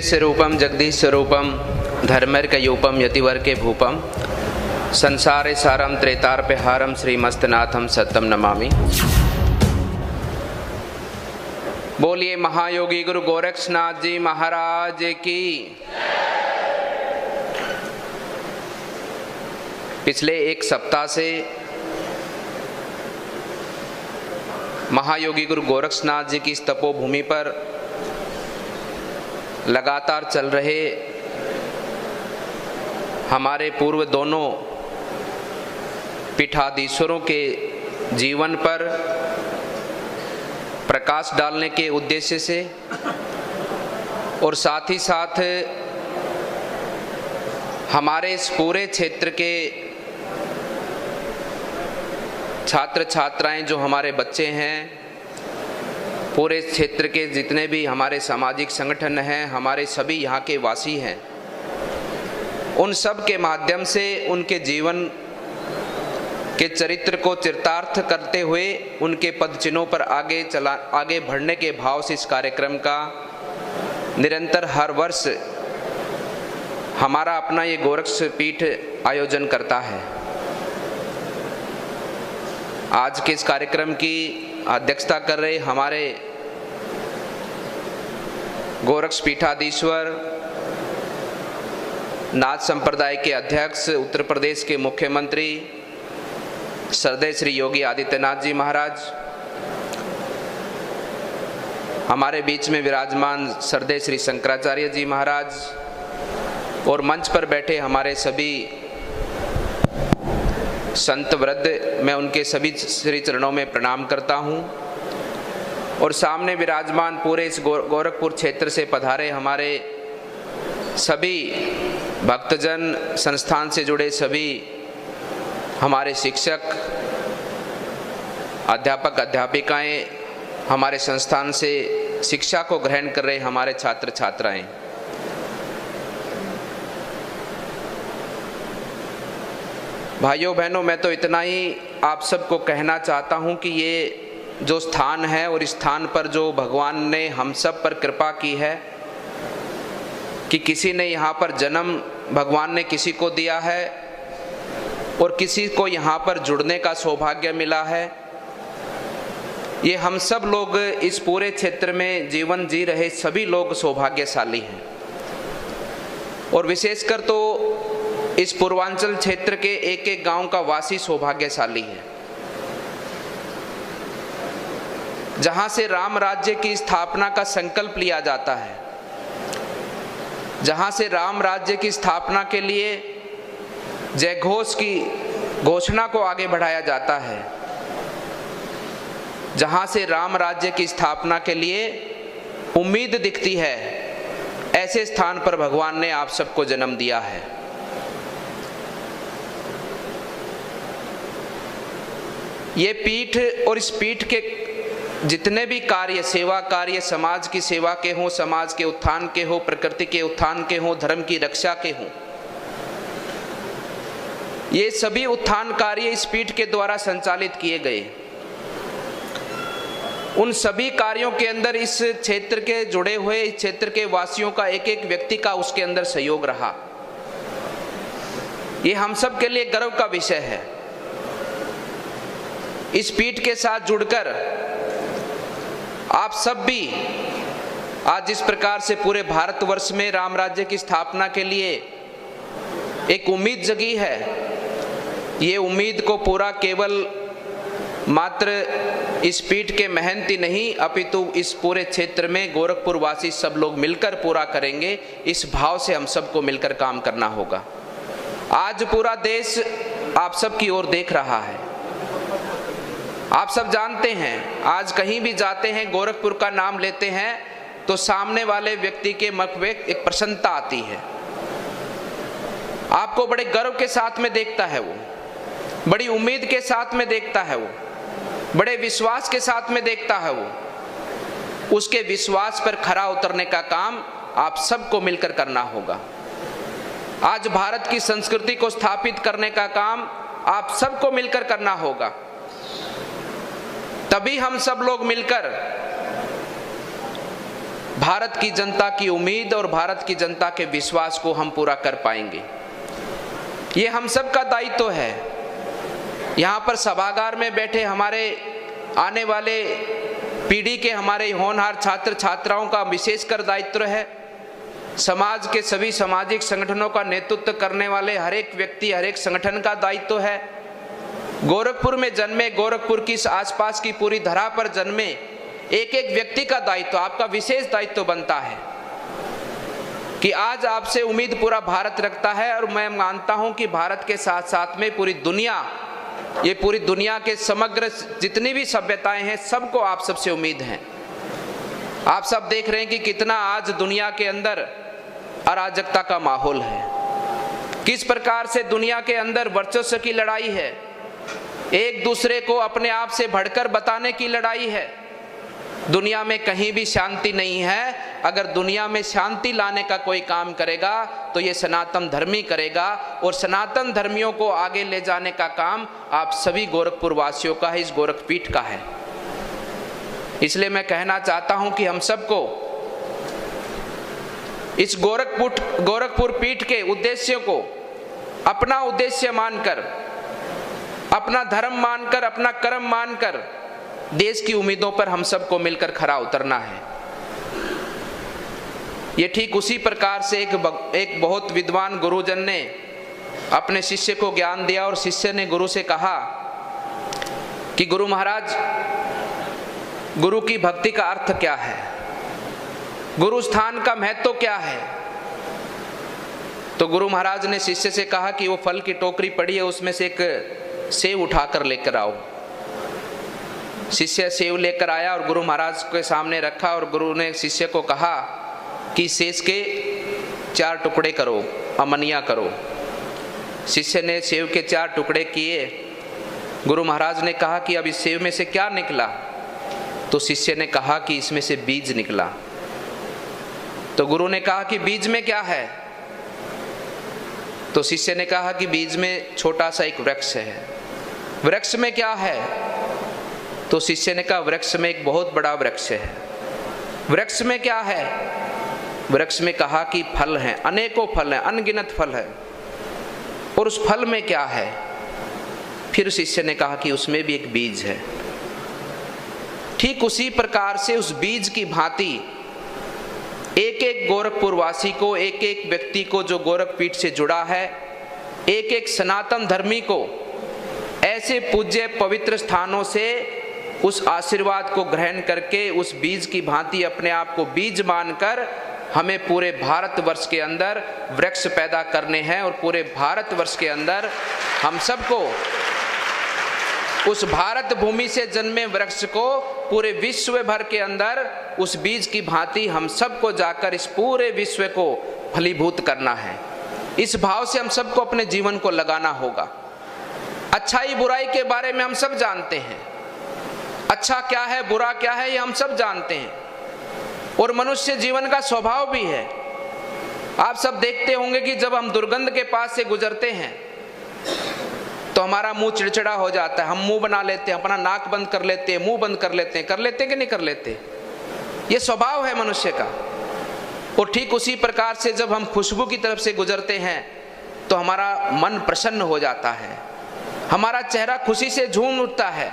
स्वरूपम जगदीश स्वरूपम धर्मैर्कयूपम यतिवर्के भूपम संसारे सारम त्रेतार्पहारम श्रीमस्तनाथम सत्यम नमामि। बोलिए महायोगी गुरु गोरक्षनाथ जी महाराज की। पिछले एक सप्ताह से महायोगी गुरु गोरक्षनाथ जी की इस तपोभूमि पर लगातार चल रहे हमारे पूर्व दोनों पीठाधीश्वरों के जीवन पर प्रकाश डालने के उद्देश्य से और साथ ही साथ हमारे इस पूरे क्षेत्र के छात्र छात्राएं जो हमारे बच्चे हैं, पूरे क्षेत्र के जितने भी हमारे सामाजिक संगठन हैं, हमारे सभी यहाँ के वासी हैं, उन सब के माध्यम से उनके जीवन के चरित्र को चरितार्थ करते हुए उनके पद चिन्हों पर आगे बढ़ने के भाव से इस कार्यक्रम का निरंतर हर वर्ष हमारा अपना ये गोरक्ष पीठ आयोजन करता है। आज के इस कार्यक्रम की अध्यक्षता कर रहे हमारे गोरक्ष पीठाधीश्वर, नाथ संप्रदाय के अध्यक्ष, उत्तर प्रदेश के मुख्यमंत्री श्रद्धेय श्री योगी आदित्यनाथ जी महाराज, हमारे बीच में विराजमान श्रद्धेय श्री शंकराचार्य जी महाराज और मंच पर बैठे हमारे सभी संत वृद्ध, मैं उनके सभी श्री चरणों में प्रणाम करता हूं। और सामने विराजमान पूरे इस गोरखपुर क्षेत्र से पधारे हमारे सभी भक्तजन, संस्थान से जुड़े सभी हमारे शिक्षक, अध्यापक अध्यापिकाएं, हमारे संस्थान से शिक्षा को ग्रहण कर रहे हमारे छात्र छात्राएं, भाइयों बहनों, मैं तो इतना ही आप सबको कहना चाहता हूं कि ये जो स्थान है और इस स्थान पर जो भगवान ने हम सब पर कृपा की है कि किसी ने यहाँ पर जन्म भगवान ने किसी को दिया है और किसी को यहाँ पर जुड़ने का सौभाग्य मिला है। ये हम सब लोग इस पूरे क्षेत्र में जीवन जी रहे सभी लोग सौभाग्यशाली हैं और विशेषकर तो इस पूर्वांचल क्षेत्र के एक एक गांव का वासी सौभाग्यशाली है, जहां से राम राज्य की स्थापना का संकल्प लिया जाता है, जहां से राम राज्य की स्थापना के लिए जय घोष की घोषणा को आगे बढ़ाया जाता है, जहां से राम राज्य की स्थापना के लिए उम्मीद दिखती है, ऐसे स्थान पर भगवान ने आप सबको जन्म दिया है। ये पीठ और इस पीठ के जितने भी कार्य, सेवा कार्य, समाज की सेवा के हों, समाज के उत्थान के हों, प्रकृति के उत्थान के हों, धर्म की रक्षा के हों, ये सभी उत्थान कार्य इस पीठ के द्वारा संचालित किए गए। उन सभी कार्यों के अंदर इस क्षेत्र के जुड़े हुए, इस क्षेत्र के वासियों का एक एक व्यक्ति का उसके अंदर सहयोग रहा। ये हम सब के लिए गर्व का विषय है। इस पीठ के साथ जुड़कर आप सब भी आज जिस प्रकार से पूरे भारतवर्ष में राम राज्य की स्थापना के लिए एक उम्मीद जगी है, ये उम्मीद को पूरा केवल मात्र इस पीठ के महंत नहीं अपितु इस पूरे क्षेत्र में गोरखपुर वासी सब लोग मिलकर पूरा करेंगे। इस भाव से हम सबको मिलकर काम करना होगा। आज पूरा देश आप सब की ओर देख रहा है। आप सब जानते हैं, आज कहीं भी जाते हैं, गोरखपुर का नाम लेते हैं तो सामने वाले व्यक्ति के मुख में एक प्रसन्नता आती है। आपको बड़े गर्व के साथ में देखता है वो, बड़ी उम्मीद के साथ में देखता है वो, बड़े विश्वास के साथ में देखता है वो। उसके विश्वास पर खरा उतरने का काम आप सबको मिलकर करना होगा। आज भारत की संस्कृति को स्थापित करने का काम आप सबको मिलकर करना होगा। तभी हम सब लोग मिलकर भारत की जनता की उम्मीद और भारत की जनता के विश्वास को हम पूरा कर पाएंगे। ये हम सब का दायित्व है। यहाँ पर सभागार में बैठे हमारे आने वाले पीढ़ी के हमारे होनहार छात्र छात्राओं का विशेषकर दायित्व है। समाज के सभी सामाजिक संगठनों का नेतृत्व करने वाले हर एक व्यक्ति, हर एक संगठन का दायित्व है। गोरखपुर में जन्मे, गोरखपुर की आसपास की पूरी धरा पर जन्मे एक एक व्यक्ति का दायित्व, आपका विशेष दायित्व बनता है कि आज आपसे उम्मीद पूरा भारत रखता है। और मैं मानता हूं कि भारत के साथ साथ में पूरी दुनिया, ये पूरी दुनिया के समग्र जितनी भी सभ्यताएं हैं, सबको आप सबसे उम्मीद है। आप सब देख रहे हैं कि कितना आज दुनिया के अंदर अराजकता का माहौल है, किस प्रकार से दुनिया के अंदर वर्चस्व की लड़ाई है, एक दूसरे को अपने आप से बढ़कर बताने की लड़ाई है। दुनिया में कहीं भी शांति नहीं है। अगर दुनिया में शांति लाने का कोई काम करेगा तो ये सनातन धर्मी करेगा, और सनातन धर्मियों को आगे ले जाने का काम आप सभी गोरखपुर वासियों का है, इस गोरखपीठ का है। इसलिए मैं कहना चाहता हूं कि हम सबको इस गोरखपुर पीठ के उद्देश्यों को अपना उद्देश्य मानकर, अपना धर्म मानकर, अपना कर्म मानकर देश की उम्मीदों पर हम सबको मिलकर खरा उतरना है। ये ठीक उसी प्रकार से एक बहुत विद्वान गुरुजन ने अपने शिष्य को ज्ञान दिया, और शिष्य ने गुरु से कहा कि गुरु महाराज, गुरु की भक्ति का अर्थ क्या है, गुरु स्थान का महत्व क्या है। तो गुरु महाराज ने शिष्य से कहा कि वो फल की टोकरी पड़ी है, उसमें से एक सेव उठाकर लेकर आओ। शिष्य सेव लेकर आया और गुरु महाराज के सामने रखा, और गुरु ने शिष्य को कहा कि सेव के 4 टुकड़े करो, अमनिया करो। शिष्य ने सेव के 4 टुकड़े किए। गुरु महाराज ने कहा कि अब इस सेव में से क्या निकला? तो शिष्य ने कहा कि इसमें से बीज निकला। तो गुरु ने कहा कि बीज में क्या है? तो शिष्य ने कहा कि बीज में छोटा सा एक वृक्ष है। वृक्ष में क्या है? तो शिष्य ने कहा वृक्ष में एक बहुत बड़ा वृक्ष है। वृक्ष में क्या है? वृक्ष में कहा कि फल हैं, अनेकों फल हैं, अनगिनत फल है। और उस फल में क्या है? फिर शिष्य ने कहा कि उसमें भी एक बीज है। ठीक उसी प्रकार से उस बीज की भांति एक एक गोरखपुर वासी को, एक एक व्यक्ति को जो गोरखपीठ से जुड़ा है, एक एक सनातन धर्मी को ऐसे पूज्य पवित्र स्थानों से उस आशीर्वाद को ग्रहण करके उस बीज की भांति अपने आप को बीज मानकर हमें पूरे भारतवर्ष के अंदर वृक्ष पैदा करने हैं। और पूरे भारतवर्ष के अंदर हम सबको उस भारत भूमि से जन्मे वृक्ष को पूरे विश्व भर के अंदर उस बीज की भांति हम सबको जाकर इस पूरे विश्व को फलीभूत करना है। इस भाव से हम सबको अपने जीवन को लगाना होगा। अच्छाई बुराई के बारे में हम सब जानते हैं, अच्छा क्या है बुरा क्या है ये हम सब जानते हैं, और मनुष्य जीवन का स्वभाव भी है। आप सब देखते होंगे कि जब हम दुर्गंध के पास से गुजरते हैं तो हमारा मुंह चिड़चिड़ा हो जाता है, हम मुंह बना लेते हैं, अपना नाक बंद कर लेते हैं, मुंह बंद कर लेते हैं कि नहीं कर लेते? ये स्वभाव है मनुष्य का। और ठीक उसी प्रकार से जब हम खुशबू की तरफ से गुजरते हैं तो हमारा मन प्रसन्न हो जाता है, हमारा चेहरा खुशी से झूम उठता है,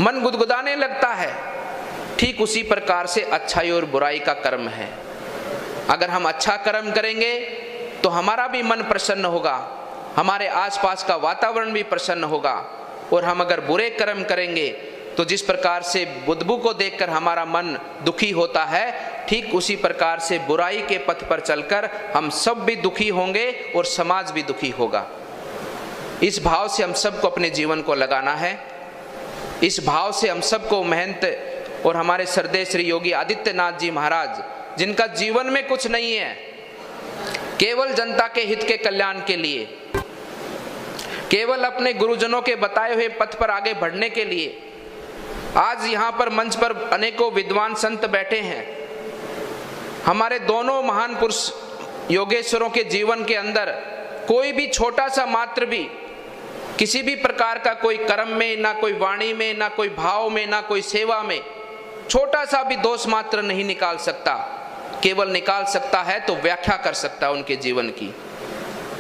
मन गुदगुदाने लगता है। ठीक उसी प्रकार से अच्छाई और बुराई का कर्म है। अगर हम अच्छा कर्म करेंगे तो हमारा भी मन प्रसन्न होगा, हमारे आसपास का वातावरण भी प्रसन्न होगा। और हम अगर बुरे कर्म करेंगे तो जिस प्रकार से बुदबू को देखकर हमारा मन दुखी होता है, ठीक उसी प्रकार से बुराई के पथ पर चलकर हम सब भी दुखी होंगे और समाज भी दुखी होगा। इस भाव से हम सबको अपने जीवन को लगाना है। इस भाव से हम सबको महंत और हमारे श्रद्धेय श्री योगी आदित्यनाथ जी महाराज, जिनका जीवन में कुछ नहीं है, केवल जनता के हित के कल्याण के लिए, केवल अपने गुरुजनों के बताए हुए पथ पर आगे बढ़ने के लिए, आज यहाँ पर मंच पर अनेकों विद्वान संत बैठे हैं। हमारे दोनों महान पुरुष योगेश्वरों के जीवन के अंदर कोई भी छोटा सा मात्र भी किसी भी प्रकार का कोई कर्म में, ना कोई वाणी में, ना कोई भाव में, ना कोई सेवा में छोटा सा भी दोष मात्र नहीं निकाल सकता, केवल निकाल सकता है तो व्याख्या कर सकता है उनके जीवन की।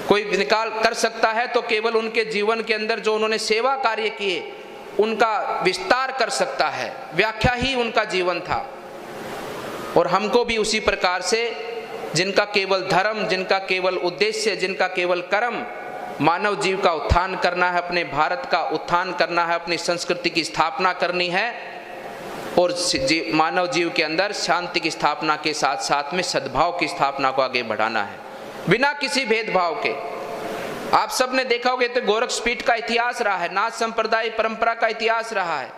कोई निकाल कर सकता है तो केवल उनके जीवन के अंदर जो उन्होंने सेवा कार्य किए उनका विस्तार कर सकता है, व्याख्या ही उनका जीवन था। और हमको भी उसी प्रकार से जिनका केवल धर्म, जिनका केवल उद्देश्य, जिनका केवल कर्म मानव जीव का उत्थान करना है, अपने भारत का उत्थान करना है, अपनी संस्कृति की स्थापना करनी है और मानव जीव के अंदर शांति की स्थापना के साथ साथ में सद्भाव की स्थापना को आगे बढ़ाना है, बिना किसी भेदभाव के। आप सब ने देखा होगा, तो गोरक्षपीठ का इतिहास रहा है, नाथ संप्रदाय परंपरा का इतिहास रहा है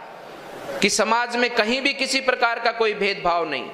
कि समाज में कहीं भी किसी प्रकार का कोई भेदभाव नहीं।